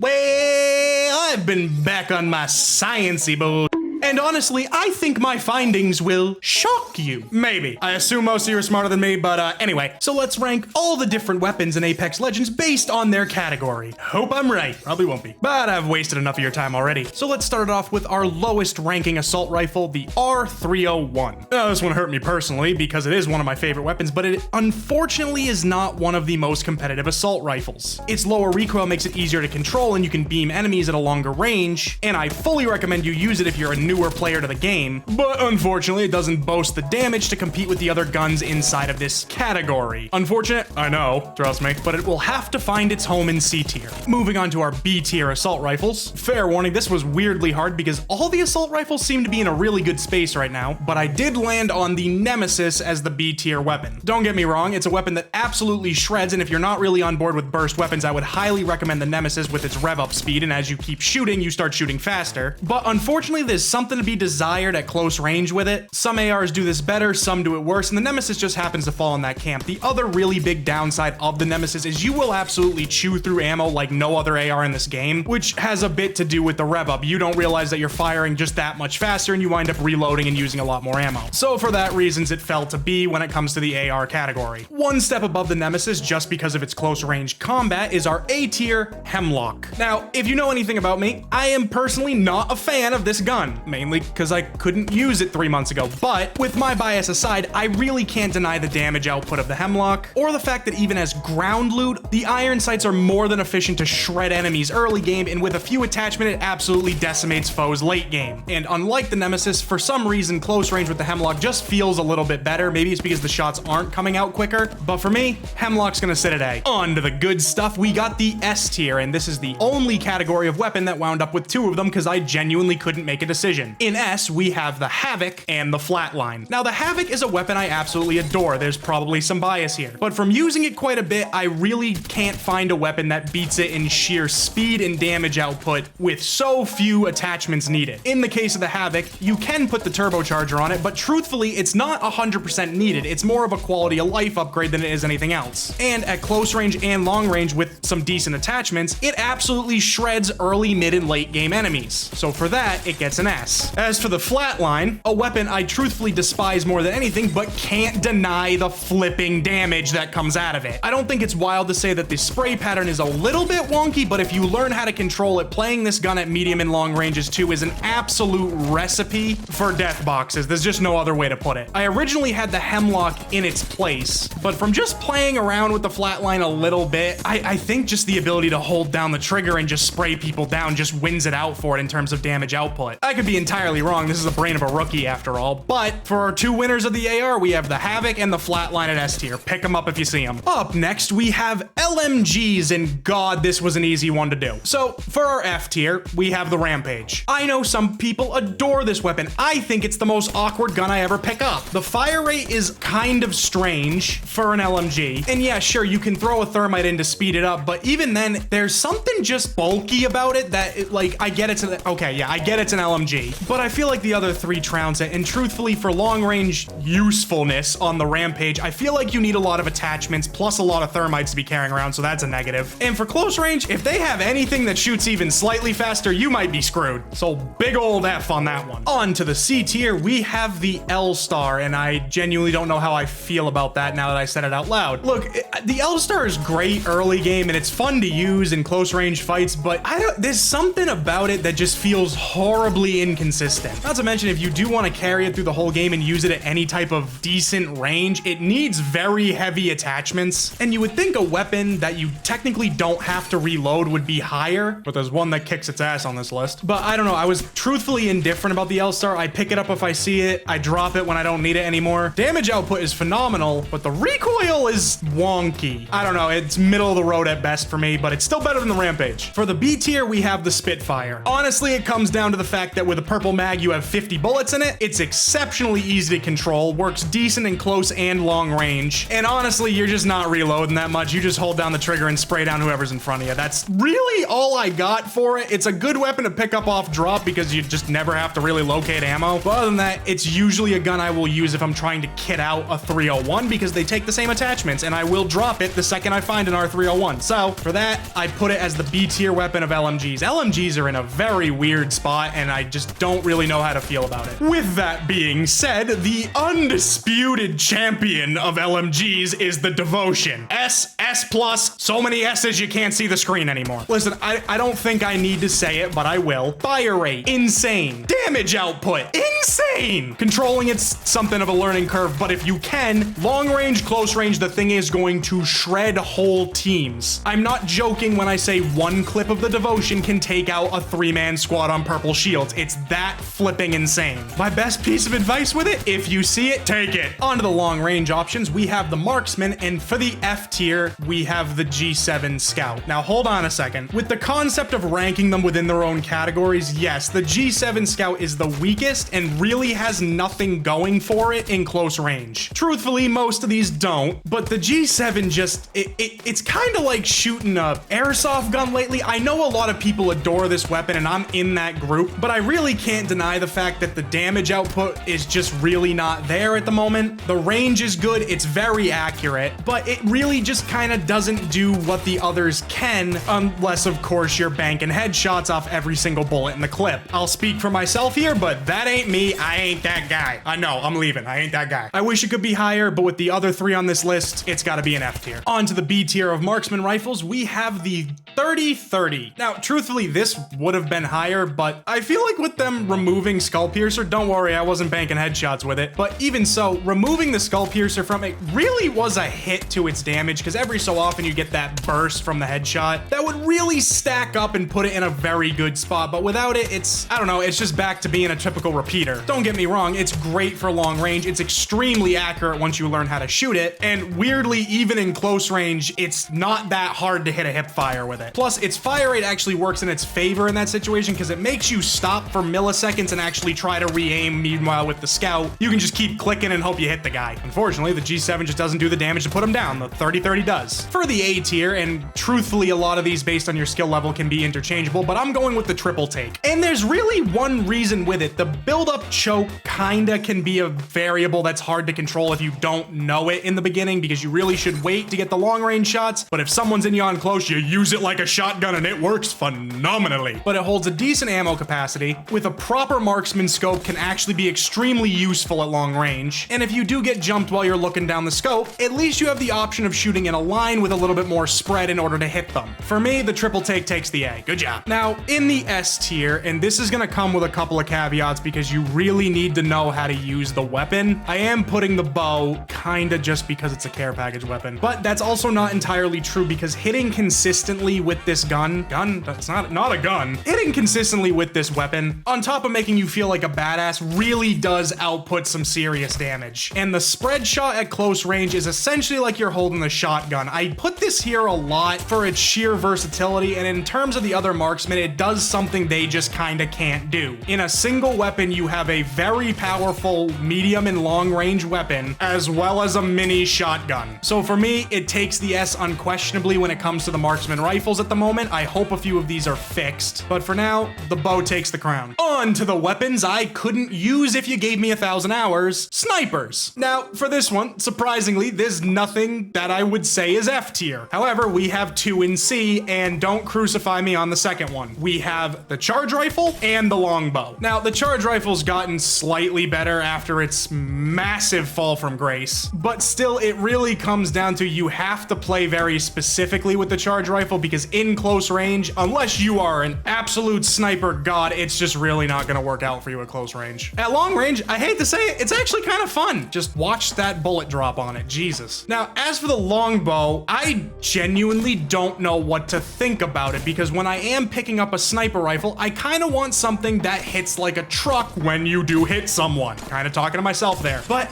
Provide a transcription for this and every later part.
Well, I've been back on my sciencey bull. And honestly, I think my findings will shock you. Maybe. I assume most of you are smarter than me, but anyway. So let's rank all the different weapons in Apex Legends based on their category. Hope I'm right. Probably won't be. But I've wasted enough of your time already. So let's start it off with our lowest ranking assault rifle, the R301. Now, this one hurt me personally because it is one of my favorite weapons, but it unfortunately is not one of the most competitive assault rifles. Its lower recoil makes it easier to control and you can beam enemies at a longer range, and I fully recommend you use it if you're a newer player to the game, but unfortunately it doesn't boast the damage to compete with the other guns inside of this category. Unfortunate, I know, trust me, but it will have to find its home in C tier. Moving on to our B tier assault rifles. Fair warning, this was weirdly hard because all the assault rifles seem to be in a really good space right now, but I did land on the Nemesis as the B tier weapon. Don't get me wrong, it's a weapon that absolutely shreds, and if you're not really on board with burst weapons, I would highly recommend the Nemesis with its rev up speed, and as you keep shooting, you start shooting faster. But unfortunately, there's something to be desired at close range with it. Some ARs do this better, some do it worse, and the Nemesis just happens to fall in that camp. The other really big downside of the Nemesis is you will absolutely chew through ammo like no other AR in this game, which has a bit to do with the rev up. You don't realize that you're firing just that much faster and you wind up reloading and using a lot more ammo. So for that reasons, it fell to B when it comes to the AR category. One step above the Nemesis, just because of its close range combat, is our A tier Hemlock. Now, if you know anything about me, I am personally not a fan of this gun, mainly because I couldn't use it 3 months ago, but with my bias aside, I really can't deny the damage output of the Hemlock, or the fact that even as ground loot, the iron sights are more than efficient to shred enemies early game, and with a few attachment, it absolutely decimates foes late game. And unlike the Nemesis, for some reason, close range with the Hemlock just feels a little bit better. Maybe it's because the shots aren't coming out quicker, but for me, Hemlock's gonna sit at A. On to the good stuff, we got the S tier, and this is the only category of weapon that wound up with 2 of them because I genuinely couldn't make a decision. In S, we have the Havoc and the Flatline. Now, the Havoc is a weapon I absolutely adore. There's probably some bias here, but from using it quite a bit, I really can't find a weapon that beats it in sheer speed and damage output with so few attachments needed. In the case of the Havoc, you can put the turbocharger on it, but truthfully, it's not 100% needed. It's more of a quality of life upgrade than it is anything else. And at close range and long range with some decent attachments, it absolutely shreds early, mid, and late game enemies. So for that, it gets an S. As for the Flatline, a weapon I truthfully despise more than anything, but can't deny the flipping damage that comes out of it. I don't think it's wild to say that the spray pattern is a little bit wonky, but if you learn how to control it, playing this gun at medium and long ranges too is an absolute recipe for death boxes. There's just no other way to put it. I originally had the Hemlock in its place, but from just playing around with the Flatline a little bit, I think just the ability to hold down the trigger and just spray people down just wins it out for it in terms of damage output. I could be entirely wrong. This is the brain of a rookie after all, but for our 2 winners of the AR, we have the Havoc and the Flatline at S tier. Pick them up if you see them. Up next, we have LMGs, and God, this was an easy one to do. So for our F tier, we have the Rampage. I know some people adore this weapon. I think it's the most awkward gun I ever pick up. The fire rate is kind of strange for an LMG, and yeah, sure, you can throw a thermite in to speed it up, but even then, there's something just bulky about it that, I get it's I get it's an LMG, but I feel like the other 3 trounce it, and truthfully, for long range usefulness on the Rampage, I feel like you need a lot of attachments plus a lot of thermites to be carrying around, so that's a negative. And for close range, if they have anything that shoots even slightly faster, you might be screwed. So big old F on that one. On to the C tier, we have the L-Star, and I genuinely don't know how I feel about that now that I said it out loud. Look, the L-Star is great early game, and it's fun to use in close range fights, but there's something about it that just feels horribly inconsistent. Not to mention, if you do want to carry it through the whole game and use it at any type of decent range, it needs very heavy attachments, and you would think a weapon that you technically don't have to reload would be higher, but there's one that kicks its ass on this list. But I don't know, I was truthfully indifferent about the L-Star. I pick it up if I see it, I drop it when I don't need it anymore. Damage output is phenomenal, but the recoil is wonky. I don't know, it's middle of the road at best for me, but it's still better than the Rampage. For the B tier, we have the Spitfire. Honestly, it comes down to the fact that with a purple purple mag, you have 50 bullets in it. It's exceptionally easy to control, works decent in close and long range. And honestly, you're just not reloading that much. You just hold down the trigger and spray down whoever's in front of you. That's really all I got for it. It's a good weapon to pick up off drop because you just never have to really locate ammo. But other than that, it's usually a gun I will use if I'm trying to kit out a 301 because they take the same attachments and I will drop it the second I find an R301. So for that, I put it as the B tier weapon of LMGs. LMGs are in a very weird spot and I just don't really know how to feel about it. With that being said, the undisputed champion of LMGs is the Devotion. S plus, so many S's you can't see the screen anymore. Listen, I don't think I need to say it, but I will. Fire rate, insane. Damage output, insane. Controlling it's something of a learning curve, but if you can, long range, close range, the thing is going to shred whole teams. I'm not joking when I say one clip of the Devotion can take out a 3-man squad on purple shields. It's that flipping insane. My best piece of advice with it, if you see it, take it. On to the long range options, we have the Marksman, and for the F tier, we have the G7 Scout. Now hold on a second. With the concept of ranking them within their own categories, yes, the G7 Scout is the weakest and really has nothing going for it in close range. Truthfully, most of these don't, but the G7 just, it's kind of like shooting a airsoft gun lately. I know a lot of people adore this weapon and I'm in that group, but I really can't deny the fact that the damage output is just really not there at the moment. The range is good, it's very accurate, but it really just kind of doesn't do what the others can, unless of course you're banking headshots off every single bullet in the clip. I'll speak for myself here, but that ain't me. I ain't that guy. I know, I'm leaving. I ain't that guy. I wish it could be higher, but with the other three on this list, it's gotta be an F tier. On to the B tier of Marksman rifles, we have the 30-30. Now, truthfully, this would have been higher, but I feel like with them removing Skull Piercer, don't worry, I wasn't banking headshots with it, but even so, removing the Skull Piercer from it really was a hit to its damage, because every so often you get that burst from the headshot that would really stack up and put it in a very good spot, but without it, it's, I don't know, it's just back to being a typical repeater. Don't get me wrong, it's great for long range, it's extremely accurate once you learn how to shoot it, and weirdly, even in close range, it's not that hard to hit a hip fire with it. Plus, its fire rate actually works in its favor in that situation because it makes you stop for milliseconds and actually try to re-aim. Meanwhile, with the Scout, you can just keep clicking and hope you hit the guy. Unfortunately, the G7 just doesn't do the damage to put him down. The 30-30 does. For the A tier, and truthfully, a lot of these based on your skill level can be interchangeable, but I'm going with the triple take. And there's really one reason with it. The build-up choke kinda can be a variable that's hard to control if you don't know it in the beginning, because you really should wait to get the long range shots, but if someone's in you on close, you use it like a shotgun and it works phenomenally. But it holds a decent ammo capacity. With a proper marksman scope, can actually be extremely useful at long range. And if you do get jumped while you're looking down the scope, at least you have the option of shooting in a line with a little bit more spread in order to hit them. For me, the triple take takes the A. Good job. Now, in the S tier, and this is gonna come with a couple of caveats because you really need to know how to use the weapon. I am putting the bow kinda just because it's a care package weapon, but that's also not entirely true because hitting consistently with this gun, that's not a gun. Hitting consistently with this weapon, on top of making you feel like a badass, really does output some serious damage. And the spread shot at close range is essentially like you're holding a shotgun. I put this here a lot for its sheer versatility, and in terms of the other marksmen, it does something they just kinda can't do. In a single weapon, you have a very powerful medium and long range weapon, as well as a mini shotgun. So for me, it takes the S unquestionably when it comes to the marksman rifles at the moment. I hope a few of these are fixed, but for now, the bow takes the crown. On to the weapons I couldn't use if you gave me 1,000 hours, snipers. Now, for this one, surprisingly, there's nothing that I would say is F tier. However, we have two in C, and don't crucify me on the second one. We have the charge rifle and the longbow. Now, the charge rifle's gotten slightly better after its massive fall from grace, but still, it really comes down to you have to play very specifically with the charge rifle because in close range, unless you are an absolute sniper god, it's just really not gonna work out for you at close range. At long range, I hate to say it, it's actually kind of fun. Just watch that bullet drop on it, Jesus. Now, as for the longbow, I genuinely don't know what to think about it because when I am picking up a sniper rifle, I kind of want something that hits like a truck when you do hit someone. Kind of talking to myself there. But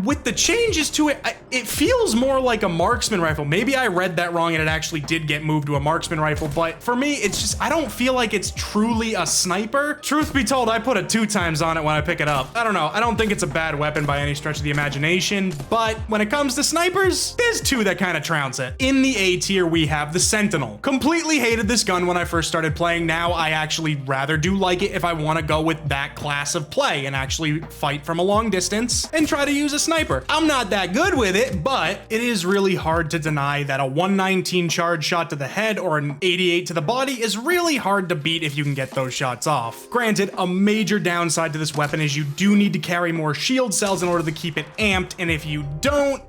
with the changes to it, it feels more like a marksman rifle. Maybe I read that wrong and it actually did get moved to a Marksman rifle, but for me, it's just, I don't feel like it's truly a sniper. Truth be told, I put a 2 times on it when I pick it up. I don't know. I don't think it's a bad weapon by any stretch of the imagination, but when it comes to snipers, there's 2 that kind of trounce it. In the A tier, we have the Sentinel. Completely hated this gun when I first started playing. Now I actually rather do like it if I want to go with that class of play and actually fight from a long distance and try to use a sniper. I'm not that good with it, but it is really hard to deny that a 119 charge shot to the head or an 88 to the body is really hard to beat if you can get those shots off. Granted, a major downside to this weapon is you do need to carry more shield cells in order to keep it amped, and if you don't,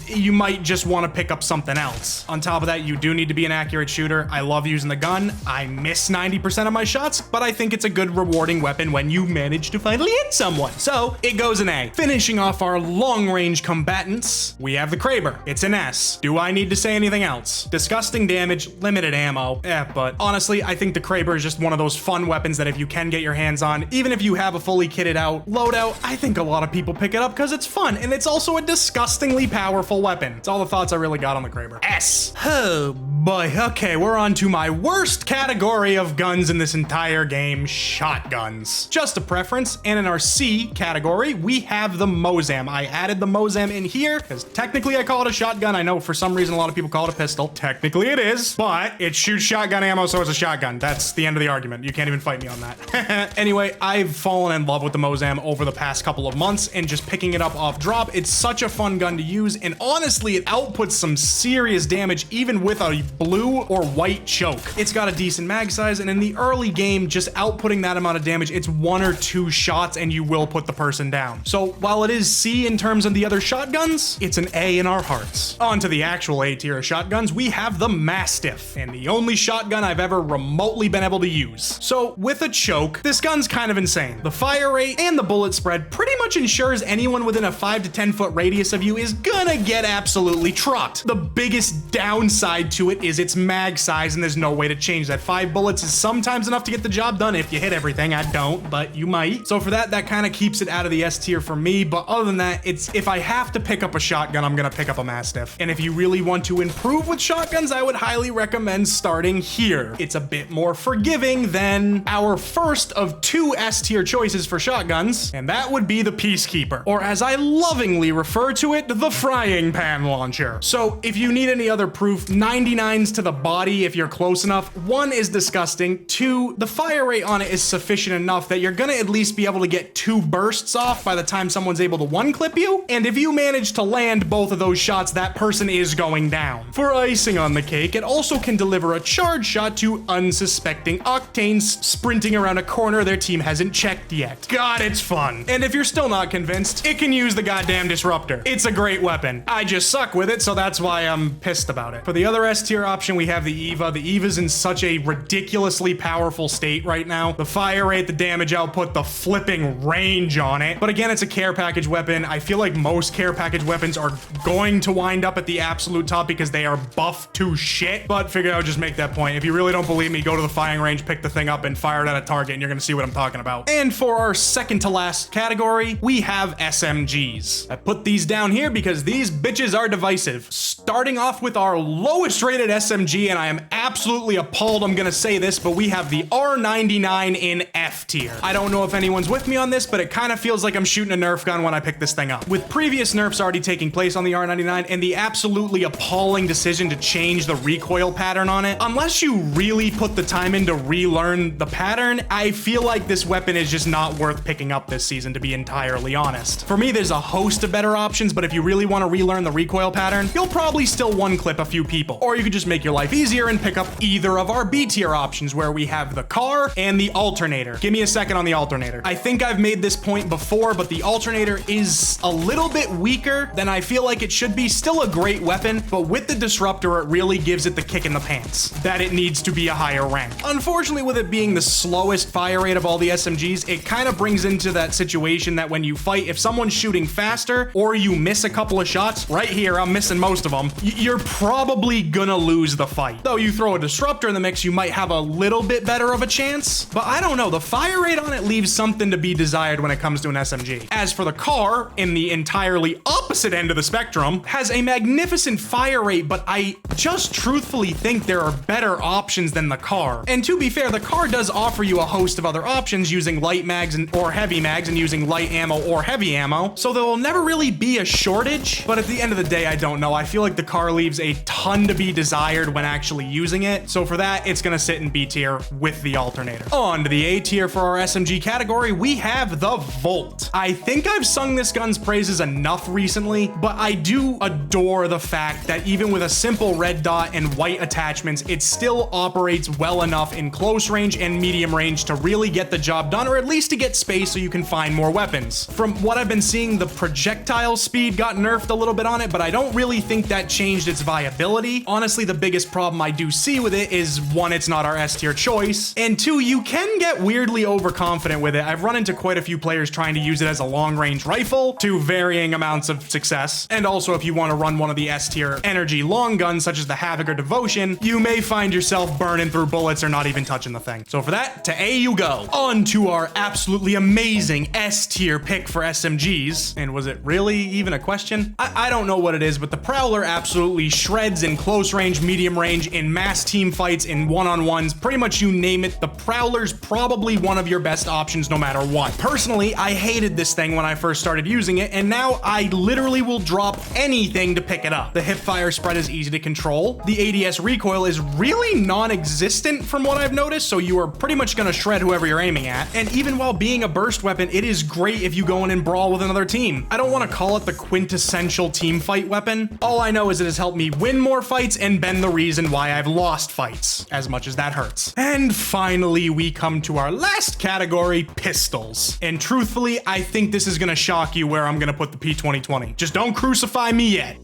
you might just want to pick up something else. On top of that, you do need to be an accurate shooter. I love using the gun. I miss 90% of my shots, but I think it's a good rewarding weapon when you manage to finally hit someone. So it goes an A. Finishing off our long-range combatants, we have the Kraber. It's an S. Do I need to say anything else? Disgusting damage, limited ammo. But honestly, I think the Kraber is just one of those fun weapons that if you can get your hands on, even if you have a fully kitted out loadout, I think a lot of people pick it up because it's fun, and it's also a disgustingly powerful weapon. It's all the thoughts I really got on the Kraber. S. Oh boy. Okay, we're on to my worst category of guns in this entire game, shotguns. Just a preference, and in our C category, we have the Mozam. I added the Mozam in here because technically I call it a shotgun. I know for some reason a lot of people call it a pistol. Technically it is, but it shoots shotgun ammo, so it's a shotgun. That's the end of the argument. You can't even fight me on that. Anyway, I've fallen in love with the Mozam over the past couple of months, and just picking it up off drop, it's such a fun gun to use, and honestly, it outputs some serious damage even with a blue or white choke. It's got a decent mag size, and in the early game, just outputting that amount of damage, it's 1 or 2 shots and you will put the person down. So while it is C in terms of the other shotguns, it's an A in our hearts. On to the actual A tier of shotguns, we have the Mastiff, and the only shotgun I've ever remotely been able to use. So with a choke, this gun's kind of insane. The fire rate and the bullet spread pretty much ensures anyone within a 5 to 10 foot radius of you is gonna get absolutely trucked. The biggest downside to it is its mag size, and there's no way to change that. 5 bullets is sometimes enough to get the job done if you hit everything. I don't, but you might. So for that kind of keeps it out of the S tier for me, but other than that, it's if I have to pick up a shotgun, I'm gonna pick up a Mastiff. And if you really want to improve with shotguns, I would highly recommend starting here. It's a bit more forgiving than our first of 2 S tier choices for shotguns, and that would be the Peacekeeper, or as I lovingly refer to it, the frying pan launcher. So if you need any other proof, 99s to the body if you're close enough. 1 is disgusting. 2, the fire rate on it is sufficient enough that you're gonna at least be able to get 2 bursts off by the time someone's able to 1-clip you, and if you manage to land both of those shots, that person is going down. For icing on the cake, it also can deliver a charge shot to unsuspecting octanes sprinting around a corner their team hasn't checked yet. God, it's fun. And if you're still not convinced, it can use the goddamn disruptor. It's a great weapon. I just suck with it, so that's why I'm pissed about it. For the other S tier option, we have the Eva. The Eva's in such a ridiculously powerful state right now. The fire rate, the damage output, the flipping range on it. But again, it's a care package weapon. I feel like most care package weapons are going to wind up at the absolute top because they are buffed to shit. But figure out, just make that point. If you really don't believe me, go to the firing range, pick the thing up, and fire it at a target, and you're gonna see what I'm talking about. And for our second to last category, we have SMGs. I put these down here because these bitches are divisive. Starting off with our lowest rated SMG, and I am absolutely appalled I'm gonna say this, but we have the R99 in F tier. I don't know if anyone's with me on this, but it kind of feels like I'm shooting a Nerf gun when I pick this thing up. With previous nerfs already taking place on the R99 and the absolutely appalling decision to change the recoil pattern on it, unless you really put the time in to relearn the pattern, I feel like this weapon is just not worth picking up this season, to be entirely honest. For me, there's a host of better options, but if you really want to relearn the recoil pattern, you'll probably still 1-clip a few people. Or you could just make your life easier and pick up either of our B tier options, where we have the car and the alternator. Give me a second on the alternator. I think I've made this point before, but the alternator is a little bit weaker than I feel like it should be. Still a great weapon, but with the disruptor, it really gives it the kick in the pants that it needs to be a higher rank. Unfortunately, with it being the slowest fire rate of all the SMGs, it kind of brings into that situation that when you fight, if someone's shooting faster or you miss a couple of shots, right here, I'm missing most of them, you're probably gonna lose the fight. Though you throw a disruptor in the mix, you might have a little bit better of a chance, but I don't know, the fire rate on it leaves something to be desired when it comes to an SMG. As for the car, in the entirely opposite end of the spectrum, has a magnificent fire rate, but I just truly truthfully think there are better options than the car. And to be fair, the car does offer you a host of other options using light mags or heavy mags and using light ammo or heavy ammo, so there will never really be a shortage. But at the end of the day, I don't know. I feel like the car leaves a ton to be desired when actually using it. So for that, it's gonna sit in B tier with the alternator. On to the A tier for our SMG category, we have the Volt. I think I've sung this gun's praises enough recently, but I do adore the fact that even with a simple red dot and white attachments, it still operates well enough in close range and medium range to really get the job done, or at least to get space so you can find more weapons. From what I've been seeing, the projectile speed got nerfed a little bit on it, but I don't really think that changed its viability. Honestly, the biggest problem I do see with it is, one, it's not our S tier choice, and two, you can get weirdly overconfident with it. I've run into quite a few players trying to use it as a long range rifle to varying amounts of success. And also, if you want to run one of the S tier energy long guns, such as the Havoc or Devotion, you may find yourself burning through bullets or not even touching the thing. So for that, to A you go. On to our absolutely amazing S tier pick for SMGs. And was it really even a question? I don't know what it is, but the Prowler absolutely shreds in close range, medium range, in mass team fights, in one-on-ones, pretty much you name it. The Prowler's probably one of your best options no matter what. Personally, I hated this thing when I first started using it, and now I literally will drop anything to pick it up. The hipfire spread is easy to control. The ADS recoil is really non-existent from what I've noticed, so you are pretty much gonna shred whoever you're aiming at. And even while being a burst weapon, it is great if you go in and brawl with another team. I don't want to call it the quintessential team fight weapon. All I know is it has helped me win more fights and been the reason why I've lost fights, as much as that hurts. And finally, we come to our last category, pistols. And truthfully, I think this is gonna shock you where I'm gonna put the P2020. Just don't crucify me yet.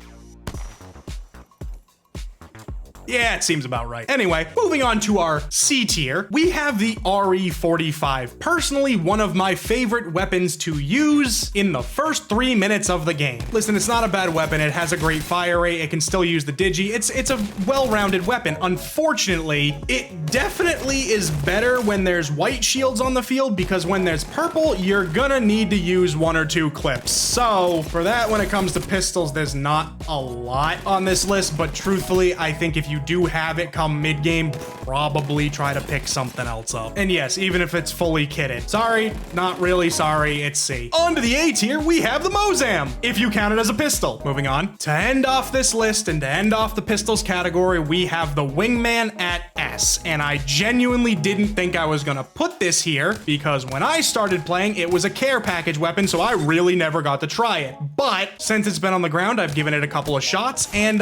Yeah, it seems about right. Anyway, moving on to our C tier, we have the RE45. Personally, one of my favorite weapons to use in the first 3 minutes of the game. Listen, it's not a bad weapon. It has a great fire rate. It can still use the digi. It's a well-rounded weapon. Unfortunately, it definitely is better when there's white shields on the field, because when there's purple, you're gonna need to use 1 or 2 clips. So for that, when it comes to pistols, there's not a lot on this list, but truthfully, I think if you do have it come mid-game, probably try to pick something else up. And yes, even if it's fully kitted. Sorry, not really sorry, it's C. On to the A tier, we have the Mozam, if you count it as a pistol. Moving on. To end off this list and to end off the pistols category, we have the Wingman at S. And I genuinely didn't think I was gonna put this here, because when I started playing, it was a care package weapon, so I really never got to try it. But since it's been on the ground, I've given it a couple of shots, and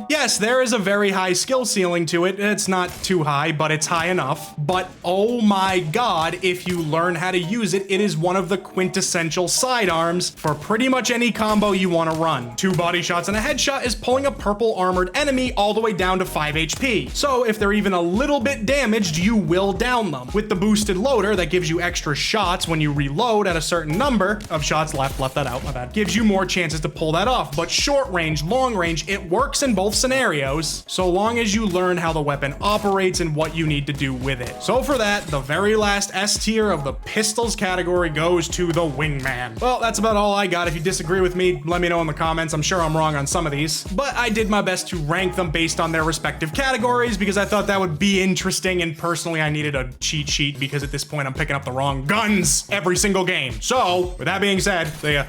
yes, there is a very high skill ceiling to it. It's not too high, but it's high enough. But oh my god, if you learn how to use it, it is one of the quintessential sidearms for pretty much any combo you want to run. 2 body shots and a headshot is pulling a purple armored enemy all the way down to 5 HP. So if they're even a little bit damaged, you will down them. With the boosted loader that gives you extra shots when you reload at a certain number of shots left that out, my bad, gives you more chances to pull that off. But short range, long range, it works in both scenarios, so long as you learn how the weapon operates and what you need to do with it. So for that, the very last S tier of the pistols category goes to the Wingman. Well, that's about all I got. If you disagree with me, let me know in the comments. I'm sure I'm wrong on some of these, but I did my best to rank them based on their respective categories because I thought that would be interesting, and personally I needed a cheat sheet because at this point I'm picking up the wrong guns every single game. So with that being said, see ya.